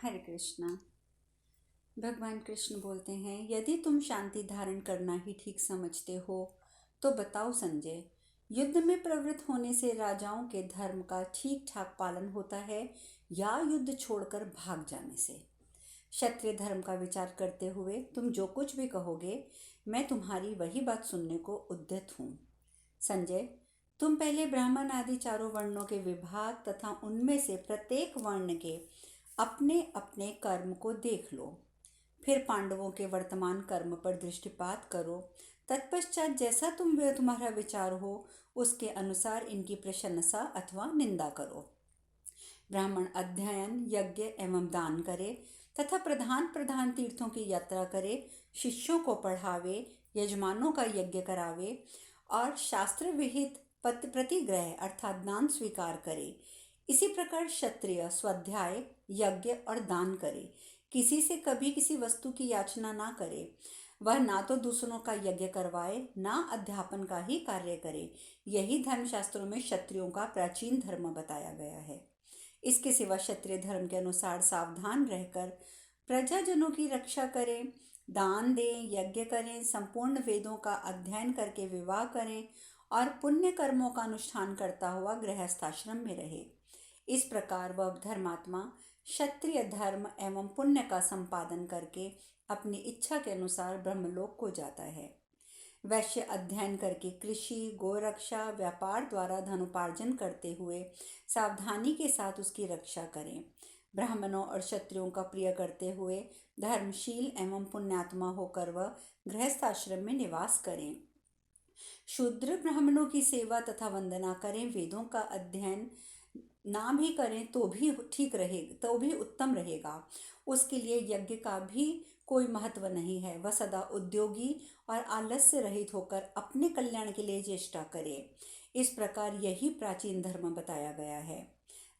हरे कृष्णा। भगवान कृष्ण बोलते हैं, यदि तुम शांति धारण करना ही ठीक समझते हो तो बताओ संजय, युद्ध में प्रवृत्त होने से राजाओं के धर्म का ठीक ठाक पालन होता है या युद्ध छोड़कर भाग जाने से? क्षत्रिय धर्म का विचार करते हुए तुम जो कुछ भी कहोगे, मैं तुम्हारी वही बात सुनने को उद्यत हूँ। संजय, तुम पहले ब्राह्मण आदि चारों वर्णों के विभाग तथा उनमें से प्रत्येक वर्ण के अपने अपने कर्म को देख लो। फिर पांडवों के वर्तमान कर्म पर दृष्टिपात करो। तत्पश्चात जैसा तुम्हारा विचार हो उसके अनुसार इनकी प्रशंसा अथवा निंदा करो। ब्राह्मण अध्ययन, यज्ञ एवं दान करे तथा प्रधान प्रधान तीर्थों की यात्रा करे, शिष्यों को पढ़ावे, यजमानों का यज्ञ करावे और शास्त्र विहित प्रतिग्रह अर्थात दान स्वीकार करे। इसी प्रकार क्षत्रिय स्वाध्याय, यज्ञ और दान करे, किसी से कभी किसी वस्तु की याचना ना करे। वह ना तो दूसरों का यज्ञ करवाए, ना अध्यापन का ही कार्य करे। यही धर्मशास्त्रों में क्षत्रियों का प्राचीन धर्म बताया गया है। इसके सिवा क्षत्रिय धर्म के अनुसार सावधान रहकर प्रजाजनों की रक्षा करें, दान दें, यज्ञ करें, संपूर्ण वेदों का अध्ययन करके विवाह करें और पुण्य कर्मों का अनुष्ठान करता हुआ गृहस्थाश्रम में रहे। इस प्रकार वह धर्मात्मा क्षत्रिय धर्म एवं पुण्य का संपादन करके अपनी इच्छा के अनुसार ब्रह्मलोक को जाता है। वैश्य अध्ययन करके कृषि, गोरक्षा, व्यापार द्वारा धनोपार्जन करते हुए सावधानी के साथ उसकी रक्षा करें। ब्राह्मणों और क्षत्रियों का प्रिय करते हुए धर्मशील एवं पुण्यात्मा होकर वह गृहस्थाश्रम में निवास करें। शूद्र ब्राह्मणों की सेवा तथा वंदना करें, वेदों का अध्ययन ना भी करें तो भी ठीक रहेगा, तो भी उत्तम रहेगा। उसके लिए यज्ञ का भी कोई महत्व नहीं है। वह सदा उद्योगी और आलस्य रहित होकर अपने कल्याण के लिए चेष्टा करे। इस प्रकार यही प्राचीन धर्म बताया गया है।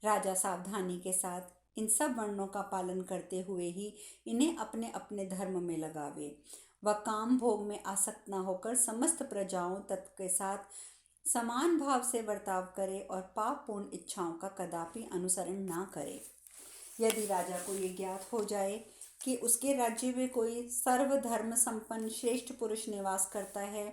राजा सावधानी के साथ इन सब वर्णों का पालन करते हुए ही इन्हें अपने अपने धर्म में लगावे। वह काम भोग में आसक्त न होकर समस्त प्रजाओं तत्व के साथ समान भाव से बर्ताव करे और पापपूर्ण इच्छाओं का कदापि अनुसरण ना करे। यदि राजा को ये ज्ञात हो जाए कि उसके राज्य में कोई सर्वधर्म संपन्न श्रेष्ठ पुरुष निवास करता है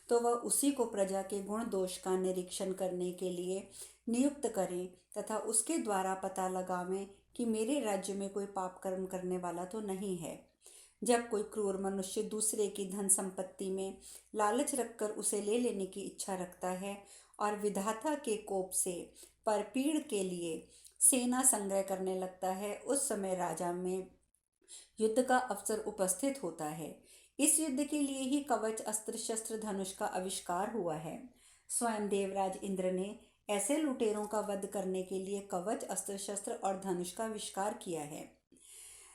तो वह उसी को प्रजा के गुण दोष का निरीक्षण करने के लिए नियुक्त करें तथा उसके द्वारा पता लगावें कि मेरे राज्य में कोई पाप कर्म करने वाला तो नहीं है। जब कोई क्रूर मनुष्य दूसरे की धन संपत्ति में लालच रखकर उसे ले लेने की इच्छा रखता है और विधाता के कोप से परपीड़ के लिए सेना संग्रह करने लगता है, उस समय राजा में युद्ध का अवसर उपस्थित होता है। इस युद्ध के लिए ही कवच, अस्त्र शस्त्र, धनुष का आविष्कार हुआ है। स्वयं देवराज इंद्र ने ऐसे लुटेरों का वध करने के लिए कवच, अस्त्र शस्त्र और धनुष का आविष्कार किया है।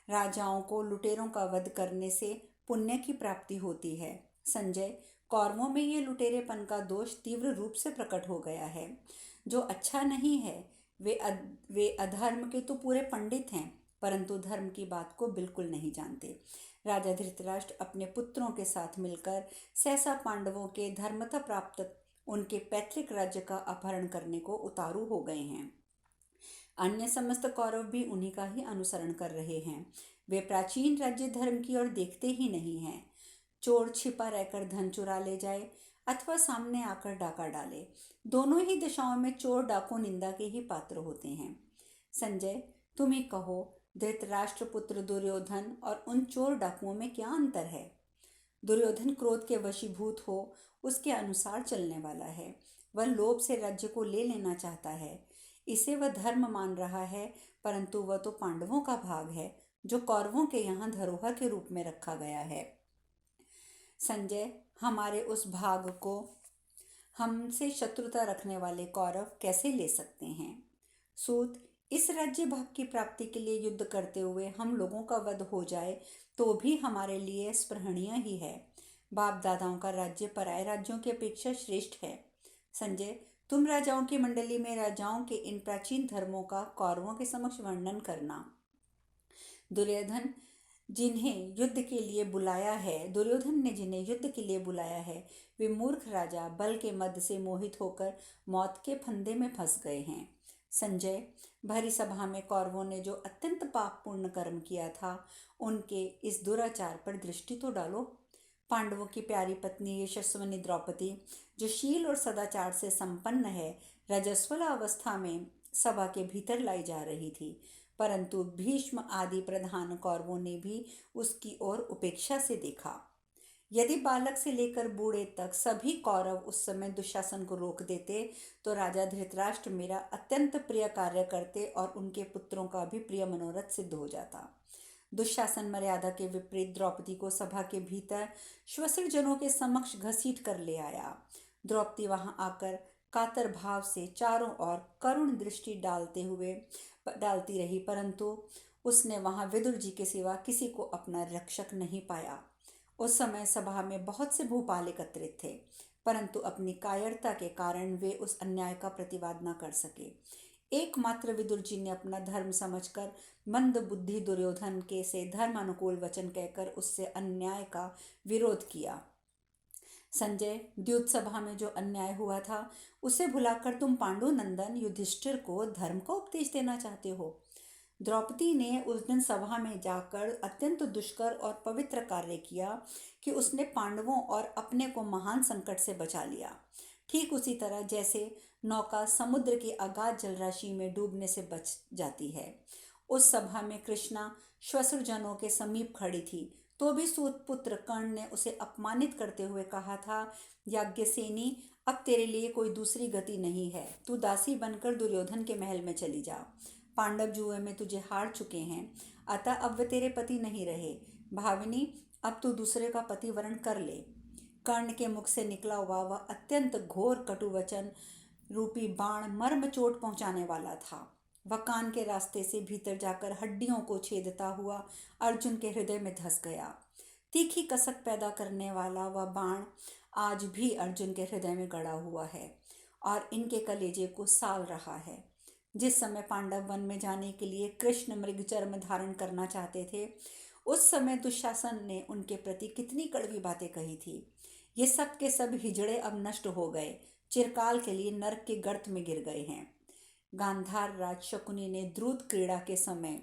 राजाओं को लुटेरों का वध करने से पुण्य की प्राप्ति होती है। संजय, कौरवों में ये लुटेरेपन का दोष तीव्र रूप से प्रकट हो गया है, जो अच्छा नहीं है। वे अधर्म के तो पूरे पंडित हैं, परंतु धर्म की बात को बिल्कुल नहीं जानते। राजा धृतराष्ट्र अपने पुत्रों के साथ मिलकर सहसा पांडवों के धर्मतः प्राप्त उनके पैतृक राज्य का अपहरण करने को उतारू हो गए हैं। अन्य समस्त कौरव भी उन्हीं का ही अनुसरण कर रहे हैं। वे प्राचीन राज्य धर्म की ओर देखते ही नहीं हैं। चोर छिपा रहकर धन चुरा ले जाए अथवा सामने आकर डाका डाले, दोनों ही दिशाओं में चोर डाकू निंदा के ही पात्र होते हैं। संजय, तुम ही कहो, धृतराष्ट्र पुत्र दुर्योधन और उन चोर डाकुओं में क्या अंतर है? दुर्योधन क्रोध के वशीभूत हो उसके अनुसार चलने वाला है। वह लोभ से राज्य को ले लेना चाहता है। इसे वह धर्म मान रहा है, परंतु वह तो पांडवों का भाग है जो कौरवों के यहाँ धरोहर के रूप में रखा गया है। संजय, हमारे उस भाग को हमसे शत्रुता रखने वाले कौरव कैसे ले सकते हैं? सूत, इस राज्य भाग की प्राप्ति के लिए युद्ध करते हुए हम लोगों का वध हो जाए तो भी हमारे लिए स्पृहणीय ही है। बाप दादाओं का राज्य पराये राज्यों की अपेक्षा श्रेष्ठ है। संजय, तुम राजाओं की मंडली में राजाओं के इन प्राचीन धर्मों का कौरवों के समक्ष वर्णन करना। दुर्योधन ने जिन्हें युद्ध के लिए बुलाया है वे मूर्ख राजा बल के मद से मोहित होकर मौत के फंदे में फंस गए हैं। संजय, भरी सभा में कौरवों ने जो अत्यंत पापपूर्ण कर्म किया था, उनके इस दुराचार पर दृष्टि तो डालो। पांडवों की प्यारी पत्नी यशस्विनी द्रौपदी, जो शील और सदाचार से संपन्न है, रजस्वला अवस्था में सभा के भीतर लाई जा रही थी, परंतु भीष्म आदि प्रधान कौरवों ने भी उसकी ओर उपेक्षा से देखा। यदि बालक से लेकर बूढ़े तक सभी कौरव उस समय दुशासन को रोक देते, तो राजा धृतराष्ट्र मेरा अत्यंत प्रिय कार्य करते और उनके पुत्रों का भी प्रिय मनोरथ सिद्ध हो जाता। दुशासन मर्यादा के विपरीत द्रौपदी को सभा के भीतर श्वसिर जनों के समक्ष घसीट कर ले आया। द्रौपदी वहां आकर कातर भाव से चारों ओर करुण दृष्टि डालती रही, परंतु उसने वहां विदुर जी के सिवा किसी को अपना रक्षक नहीं पाया। उस समय सभा में बहुत से भूपाल एकत्रित थे, परंतु अपनी कायरता के कारण वे उस अन्याय का प्रतिवाद न कर सके। एकमात्र विदुर जी ने अपना धर्म समझकर मंद बुद्धि दुर्योधन के से धर्म अनुकूल वचन कहकर उससे अन्याय का विरोध किया। संजय, द्यूत सभा में जो अन्याय हुआ था, उसे भुलाकर तुम पांडु नंदन युधिष्ठिर को धर्म का उपदेश देना चाहते हो। द्रौपदी ने उस दिन सभा में जाकर अत्यंत दुष्कर और पवित्र कार्य किया कि उसने पांडवों और अपने को महान संकट से बचा लिया। ठीक उसी तरह जैसे नौका समुद्र की अगाध जलराशि में डूबने से बच जाती है। उस सभा में कृष्णा श्वसुर जनों के समीप खड़ी थी, तो भी सूत पुत्र कर्ण ने उसे अपमानित करते हुए कहा था, याज्ञसेनी, अब तेरे लिए कोई दूसरी गति नहीं है, तू दासी बनकर दुर्योधन के महल में चली जा। पांडव जुए में तुझे हार चुके हैं, अतः अब वे तेरे पति नहीं रहे। भाविनी, अब तू दूसरे का पति वरण कर ले। कर्ण के मुख से निकला हुआ वह अत्यंत घोर कटुवचन रूपी बाण मर्म चोट पहुंचाने वाला था। वह कान के रास्ते से भीतर जाकर हड्डियों को छेदता हुआ अर्जुन के हृदय में धंस गया। तीखी कसक पैदा करने वाला वह बाण आज भी अर्जुन के हृदय में गड़ा हुआ है और इनके कलेजे को साल रहा है। जिस समय पांडव वन में जाने के लिए कृष्ण मृग चर्म धारण करना चाहते थे, उस समय दुशासन ने उनके प्रति कितनी कड़वी बातें कही थी। ये सब के सब हिजड़े अब नष्ट हो गए, चिरकाल के लिए नरक के गर्त में गिर गए हैं। गांधार राज शकुनी ने द्रुत क्रीड़ा के समय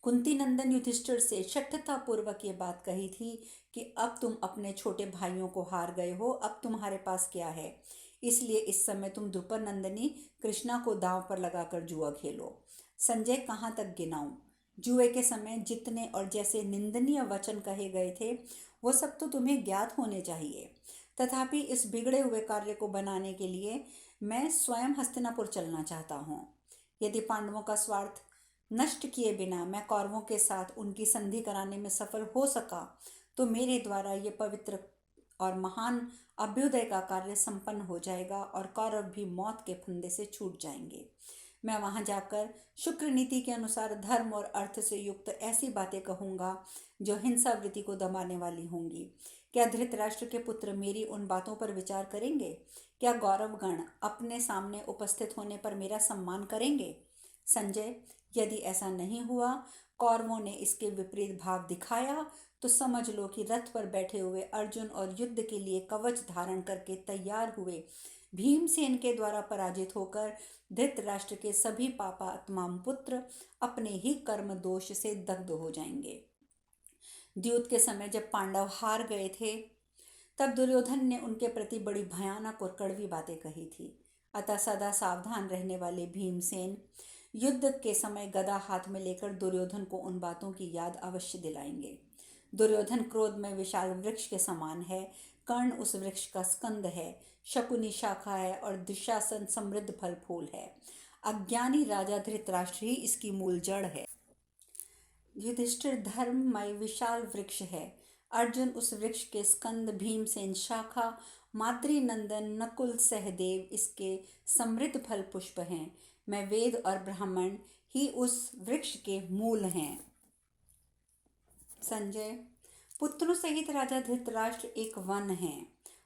कुंती नंदन युधिष्ठिर से शठता पूर्वक ये बात कही थी कि अब तुम अपने छोटे भाइयों को हार गए हो, अब तुम्हारे पास क्या है, इसलिए इस समय तुम द्रुपद नंदनी कृष्णा को दांव पर लगाकर जुआ खेलो। संजय, कहाँ तक गिनाऊं? जुए के समय जितने और जैसे निंदनीय वचन कहे गए थे, वो सब तो तुम्हें ज्ञात होने चाहिए। तथापि इस बिगड़े हुए कार्य को बनाने के लिए मैं स्वयं हस्तिनापुर चलना चाहता हूँ। यदि पांडवों का स्वार्थ नष्ट किए बिना मैं कौरवों के साथ उनकी संधि कराने में सफल हो सका, तो मेरे द्वारा ये पवित्र और महान अभ्युदय का कार्य संपन्न हो जाएगा और कौरव भी मौत के फंदे से छूट जाएंगे। मैं वहां जाकर शुक्र नीति के अनुसार धर्म और अर्थ से युक्त ऐसी बातें कहूँगा जो हिंसा वृत्ति को दबाने वाली होंगी। क्या धृतराष्ट्र के पुत्र मेरी उन बातों पर विचार करेंगे? क्या गौरवगण अपने सामने उपस्थित होने पर मेरा सम्मान करेंगे? संजय, यदि ऐसा नहीं हुआ, कौरवों ने इसके विपरीत भाव दिखाया, तो समझ लो कि रथ पर बैठे हुए अर्जुन और युद्ध के लिए कवच धारण करके तैयार हुए भीमसेन के द्वारा पराजित होकर धृतराष्ट्र के सभी पापात्मा पुत्र अपने ही कर्म दोष से दग्ध हो जाएंगे। द्यूत के समय जब पांडव हार गए थे, तब दुर्योधन ने उनके प्रति बड़ी भयानक और कड़वी बातें कही थी। अतः सदा सावधान रहने वाले भीमसेन युद्ध के समय गदा हाथ में लेकर दुर्योधन को उन बातों की याद अवश्य दिलाएंगे। दुर्योधन क्रोध में विशाल वृक्ष के समान है, कर्ण उस वृक्ष का स्कंद है, शकुनी शाखा है और दुशासन समृद्ध फल फूल है। अज्ञानी राजा धृतराष्ट्र ही इसकी मूल जड़ है। युधिष्ठिर धर्ममय विशाल वृक्ष है, अर्जुन उस वृक्ष के स्कंद, भीमसेन शाखा, माद्री नंदन नकुल सहदेव इसके समृद्ध फल पुष्प हैं। मैं वेद और ब्राह्मण ही उस वृक्ष के मूल हैं। संजय, पुत्रों सहित राजा धृतराष्ट्र एक वन है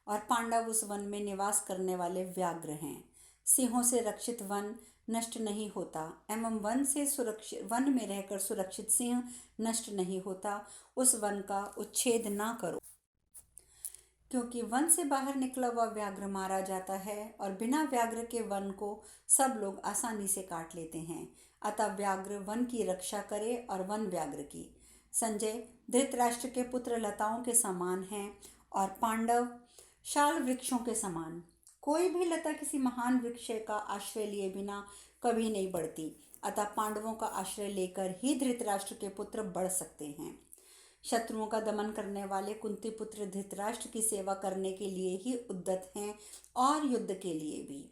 और पांडव उस वन में निवास करने वाले व्याघ्र हैं। सिंहों से रक्षित वन नष्ट नहीं होता एवं वन में रहकर सुरक्षित सिंह नष्ट नहीं होता। उस वन का उच्छेद ना करो। क्योंकि वन से बाहर निकला हुआ व्याघ्र मारा जाता है और बिना व्याघ्र के वन को सब लोग आसानी से काट लेते हैं। अतः व्याघ्र वन की रक्षा करे और वन व्याघ्र की। संजय, धृतराष्ट्र के पुत्र लताओं के समान हैं और पांडव शाल वृक्षों के समान। कोई भी लता किसी महान वृक्ष का आश्रय लिए बिना कभी नहीं बढ़ती। अतः पांडवों का आश्रय लेकर ही धृतराष्ट्र के पुत्र बढ़ सकते हैं। शत्रुओं का दमन करने वाले कुंती पुत्र धृतराष्ट्र की सेवा करने के लिए ही उद्यत हैं और युद्ध के लिए भी।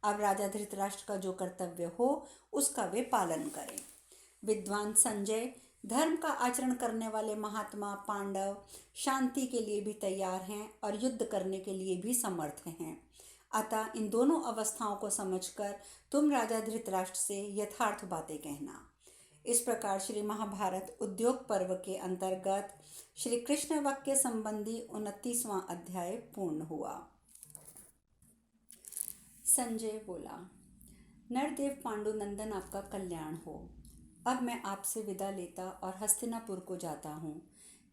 अब राजा धृतराष्ट्र का जो कर्तव्य हो उसका वे पालन करें। विद्वान संजय, धर्म का आचरण करने वाले महात्मा पांडव शांति के लिए भी तैयार हैं और युद्ध करने के लिए भी समर्थ हैं। अतः इन दोनों अवस्थाओं को समझकर तुम राजा धृतराष्ट्र से यथार्थ बातें कहना। इस प्रकार श्री महाभारत उद्योग पर्व के अंतर्गत श्री कृष्ण वाक्य संबंधी 29वां अध्याय पूर्ण हुआ। संजय बोला, नरदेव पांडुनंदन, आपका कल्याण हो। अब मैं आपसे विदा लेता और हस्तिनापुर को जाता हूँ।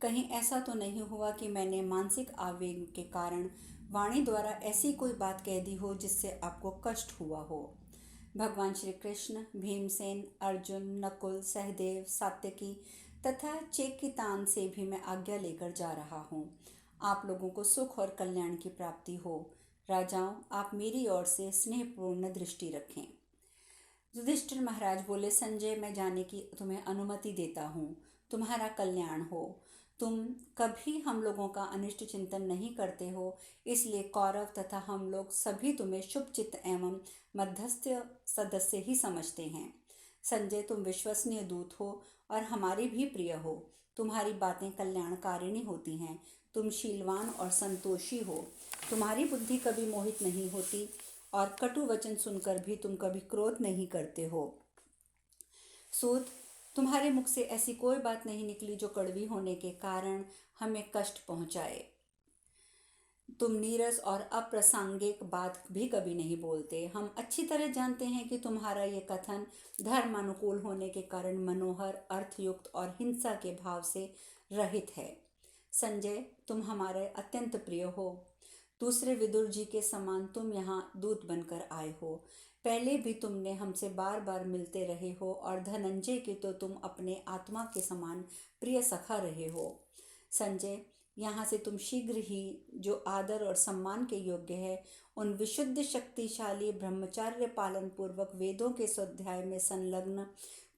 कहीं ऐसा तो नहीं हुआ कि मैंने मानसिक आवेग के कारण वाणी द्वारा ऐसी कोई बात कह दी हो जिससे आपको कष्ट हुआ हो। भगवान श्री कृष्ण, भीमसेन, अर्जुन, नकुल, सहदेव, सात्यकी तथा चेकितान से भी मैं आज्ञा लेकर जा रहा हूँ। आप लोगों को सुख और कल्याण की प्राप्ति हो। राजाओं, आप मेरी ओर से स्नेहपूर्ण दृष्टि रखें। युधिष्ठिर महाराज बोले, संजय, मैं जाने की तुम्हें अनुमति देता हूँ। तुम्हारा कल्याण हो। तुम कभी हम लोगों का अनिष्ट चिंतन नहीं करते हो, इसलिए कौरव तथा हम लोग सभी तुम्हें शुभचित्त एवं मध्यस्थ सदस्य ही समझते हैं। संजय, तुम विश्वसनीय दूत हो और हमारे भी प्रिय हो। तुम्हारी बातें कल्याणकारिणी होती हैं। तुम शीलवान और संतोषी हो। तुम्हारी बुद्धि कभी मोहित नहीं होती और कटु वचन सुनकर भी तुम कभी क्रोध नहीं करते हो। सूत, तुम्हारे मुख से ऐसी कोई बात नहीं निकली जो कड़वी होने के कारण हमें कष्ट पहुंचाए। तुम नीरस और अप्रासंगिक बात भी कभी नहीं बोलते। हम अच्छी तरह जानते हैं कि तुम्हारा ये कथन धर्म अनुकूल होने के कारण मनोहर, अर्थयुक्त और हिंसा के भाव से रहित है। संजय, तुम हमारे अत्यंत प्रिय हो। दूसरे विदुर जी के समान तुम यहाँ दूत बनकर आए हो। पहले भी तुमने हमसे बार बार मिलते रहे हो और धनंजय की तो तुम अपने आत्मा के समान प्रिय सखा रहे हो। संजय, यहाँ से तुम शीघ्र ही जो आदर और सम्मान के योग्य है उन विशुद्ध शक्तिशाली ब्रह्मचार्य पालन पूर्वक वेदों के स्वाध्याय में संलग्न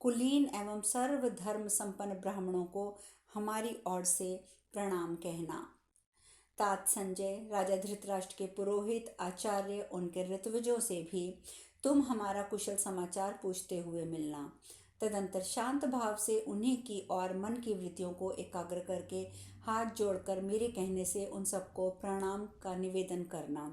कुलीन एवं सर्व धर्म संपन्न ब्राह्मणों को हमारी ओर से प्रणाम कहना। तात संजय, राजा धृतराष्ट्र के पुरोहित आचार्य उनके ऋत्विजों से भी तुम हमारा कुशल समाचार पूछते हुए मिलना। तदंतर शांत भाव से उन्हीं की और मन की वृत्तियों को एकाग्र करके हाथ जोड़कर मेरे कहने से उन सबको प्रणाम का निवेदन करना।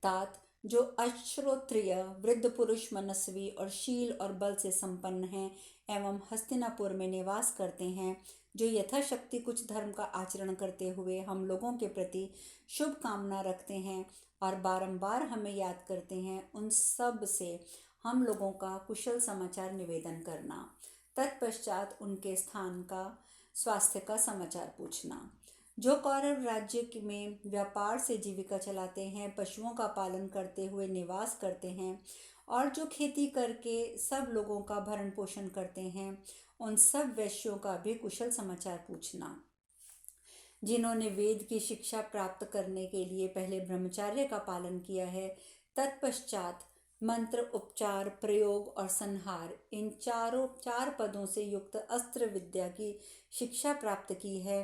तात, जो अश्रोत्रिय वृद्ध पुरुष मनस्वी और शील और बल से संपन्न हैं एवं हस्तिनापुर में निवास करते हैं, जो यथाशक्ति कुछ धर्म का आचरण करते हुए हम लोगों के प्रति शुभ कामना रखते हैं और बारंबार हमें याद करते हैं, उन सब से हम लोगों का कुशल समाचार निवेदन करना। तत्पश्चात उनके स्थान का, स्वास्थ्य का समाचार पूछना। जो कौरव राज्य में व्यापार से जीविका चलाते हैं, पशुओं का पालन करते हुए निवास करते हैं और जो खेती करके सब लोगों का भरण पोषण करते हैं, उन सब वैश्यों का भी कुशल समाचार पूछना। जिन्होंने वेद की शिक्षा प्राप्त करने के लिए पहले ब्रह्मचर्य का पालन किया है, तत्पश्चात मंत्र, उपचार, प्रयोग और संहार, इन चार पदों से युक्त अस्त्र विद्या की शिक्षा प्राप्त की है,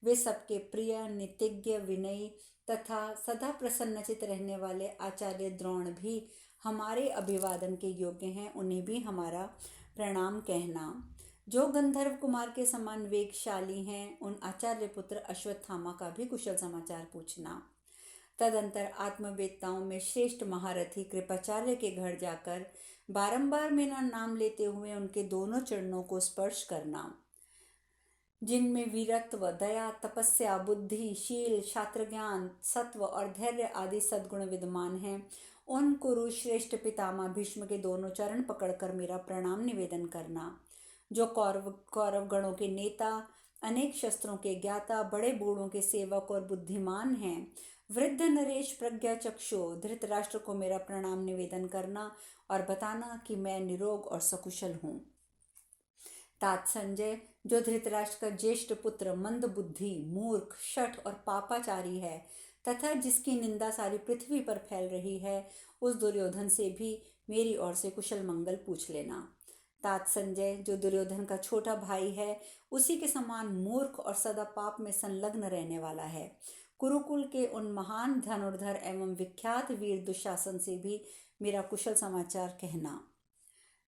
वे सबके प्रिय, नितिज्ञ, विनयी तथा सदा प्रसन्नचित रहने वाले आचार्य द्रोण भी हमारे अभिवादन के योग्य हैं। उन्हें भी हमारा प्रणाम कहना। जो गंधर्व कुमार के समान वेगशाली हैं, उन आचार्य पुत्र अश्वत्थामा का भी कुशल समाचार पूछना। तदंतर आत्मवेत्ताओं में श्रेष्ठ महारथी कृपाचार्य के घर जाकर बारंबार मेरा नाम लेते हुए उनके दोनों चरणों को स्पर्श करना। जिनमें वीरत्व, दया, तपस्या, बुद्धि, शील, शास्त्र ज्ञान, सत्व और धैर्य आदि सद्गुण विद्यमान हैं, उन कुरुश्रेष्ठ पितामह भीष्म के दोनों चरण पकड़कर मेरा प्रणाम निवेदन करना। जो कौरव गणों के नेता अनेक शस्त्रों के ज्ञाता, बड़े बूढ़ों के सेवक और बुद्धिमान हैं। वृद्ध नरेश प्रज्ञा चक्षु, धृतराष्ट्र को मेरा प्रणाम निवेदन करना और बताना कि मैं निरोग और सकुशल हूँ। तात संजय, जो धृतराष्ट्र का ज्येष्ठ पुत्र मंद बुद्धि, मूर्ख, शठ और पापाचारी है तथा जिसकी निंदा सारी पृथ्वी पर फैल रही है, उस दुर्योधन से भी मेरी ओर से कुशल मंगल पूछ लेना। तात संजय, जो दुर्योधन का छोटा भाई है, उसी के समान मूर्ख और सदा पाप में संलग्न रहने वाला है। कुरुकुल के उन महान धनुर्धर एवं विख्यात वीर दुशासन से भी मेरा कुशल समाचार कहना।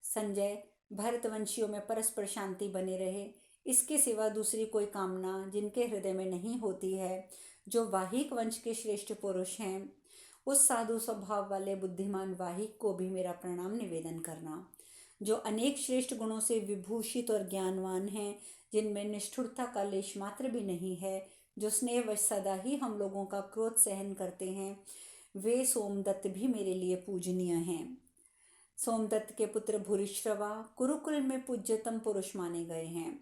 संजय, भरतवंशियों में परस्पर शांति बने रहे, इसके सिवा दूसरी कोई कामना जिनके हृदय में नहीं होती है। जो वाहिक वंश के श्रेष्ठ पुरुष हैं, उस साधु स्वभाव वाले बुद्धिमान वाहिक को भी मेरा प्रणाम निवेदन करना। जो अनेक श्रेष्ठ गुणों से विभूषित और ज्ञानवान हैं, जिनमें निष्ठुरता का लेश मात्र भी नहीं है, जो स्नेहवश सदा ही हम लोगों का क्रोध सहन करते हैं, वे सोमदत्त भी मेरे लिए पूजनीय हैं। सोमदत्त के पुत्र भूरिश्रवा कुरुकुल में पूज्यतम पुरुष माने गए हैं।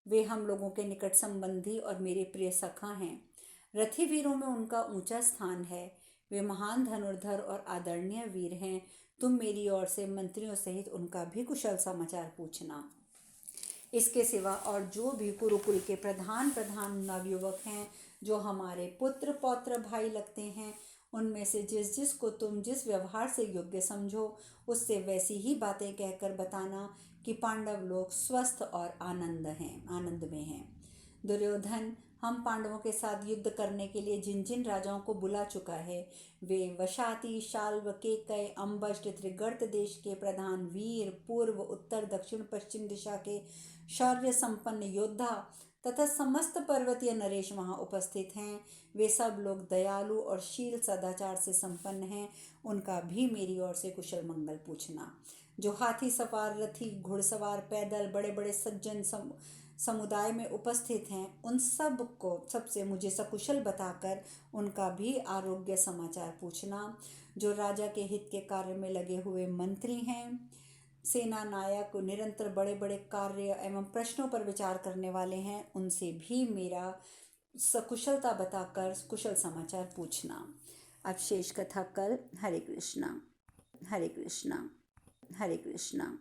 वे हम लोगों के निकट संबंधी और मेरे प्रिय सखा हैं। रथी वीरों में उनका ऊंचा स्थान है। वे महान धनुर्धर और आदरणीय वीर हैं। तुम मेरी ओर से मंत्रियों सहित उनका भी कुशल समाचार पूछना। इसके सिवा और जो भी कुरुकुल के प्रधान प्रधान नवयुवक हैं, जो हमारे पुत्र पौत्र भाई लगते हैं, उनमें से जिस जिस को तुम जिस व्यवहार से योग्य समझो, उससे वैसी ही बातें कहकर बताना कि पांडव लोग स्वस्थ और आनंद में हैं। दुर्योधन हम पांडवों के साथ युद्ध करने के लिए जिन जिन राजाओं को बुला चुका है, वे वशाति, शाल्व, केकय, अम्बष्ट, त्रिगर्त देश के प्रधान वीर, पूर्व, उत्तर, दक्षिण, पश्चिम दिशा के शौर्य संपन्न योद्धा तथा समस्त पर्वतीय नरेश वहाँ उपस्थित हैं। वे सब लोग दयालु और शील सदाचार से संपन्न हैं। उनका भी मेरी ओर से कुशल मंगल पूछना। जो हाथी सवार, रथी, घुड़सवार, पैदल, बड़े बड़े सज्जन समुदाय में उपस्थित हैं, उन सब को सबसे मुझे सकुशल बताकर उनका भी आरोग्य समाचार पूछना। जो राजा के हित के कार्य में लगे हुए मंत्री हैं, सेना नायक, निरंतर बड़े बड़े कार्य एवं प्रश्नों पर विचार करने वाले हैं, उनसे भी मेरा सकुशलता बताकर कुशल समाचार पूछना। अब शेष कथा कल। हरे कृष्णा, हरे कृष्णा, हरे कृष्णा।